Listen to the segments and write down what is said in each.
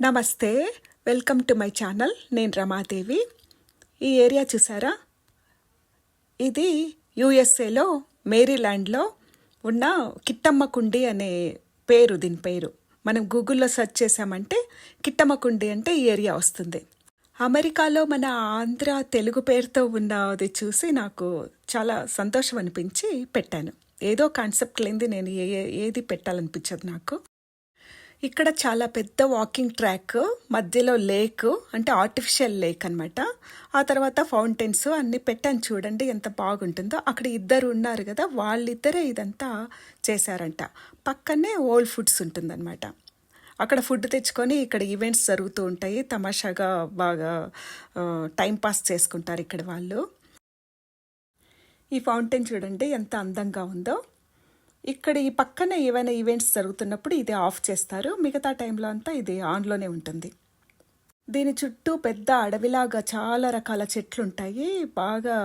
నమస్తే, welcome to my channel. నేను రమాదేవి. ఈ ఏరియా చూసారా? ఇది యుఎస్ఏలో మేరీల్యాండ్లో ఉన్న కిట్టమ్మకుండి అనే దీని పేరు. మనం గూగుల్లో సెర్చ్ చేసామంటే కిట్టమ్మకుండి అంటే ఈ ఏరియా వస్తుంది. అమెరికాలో మన ఆంధ్ర తెలుగు పేరుతో ఉన్నది చూసి నాకు చాలా సంతోషం అనిపించి పెట్టాను. ఏదో కాన్సెప్ట్ లేనిది నేను ఏది పెట్టాలనిపించదు నాకు. ఇక్కడ చాలా పెద్ద వాకింగ్ ట్రాక్, మధ్యలో లేక్, అంటే ఆర్టిఫిషియల్ లేక్ అనమాట. ఆ తర్వాత ఫౌంటైన్స్ అన్నీ పెట్టాను. చూడండి ఎంత బాగుంటుందో. అక్కడ ఇద్దరు ఉన్నారు కదా, వాళ్ళిద్దరే ఇదంతా చేశారంట. పక్కనే ఓల్డ్ ఫుడ్స్ ఉంటుందన్నమాట. అక్కడ ఫుడ్ తెచ్చుకొని ఇక్కడ ఈవెంట్స్ జరుగుతూ ఉంటాయి. తమాషాగా బాగా టైంపాస్ చేసుకుంటారు ఇక్కడ వాళ్ళు. ఈ ఫౌంటైన్ చూడండి ఎంత అందంగా ఉందో. ఇక్కడ ఈ పక్కన ఏవైనా ఈవెంట్స్ జరుగుతున్నప్పుడు ఇది ఆఫ్ చేస్తారు, మిగతా టైంలో అంతా ఇది ఆన్లోనే ఉంటుంది. దీని చుట్టూ పెద్ద అడవిలాగా చాలా రకాల చెట్లు ఉంటాయి. బాగా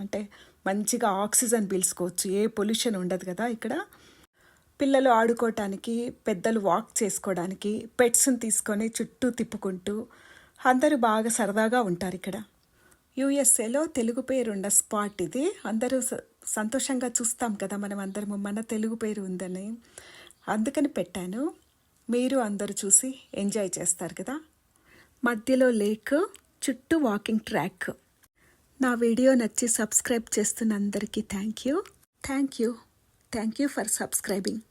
అంటే మంచిగా ఆక్సిజన్ పీల్చుకోవచ్చు, ఏ పొల్యూషన్ ఉండదు కదా ఇక్కడ. పిల్లలు ఆడుకోవటానికి, పెద్దలు వాక్ చేసుకోవడానికి, పెట్స్ని తీసుకొని చుట్టూ తిప్పుకుంటూ అందరూ బాగా సరదాగా ఉంటారు ఇక్కడ. యుఎస్ఏలో తెలుగు పేరున్న స్పాట్ ఇది. అందరూ సంతోషంగా చూస్తాం కదా మనం అందరము, మన తెలుగు పేరు ఉందని. అందుకని పెట్టాను. మీరు అందరూ చూసి ఎంజాయ్ చేస్తారు కదా. మధ్యలో లేక్, చుట్టూ వాకింగ్ ట్రాక్. నా వీడియో నచ్చి సబ్స్క్రైబ్ చేస్తున్న అందరికీ థ్యాంక్ యూ ఫర్ సబ్స్క్రైబింగ్.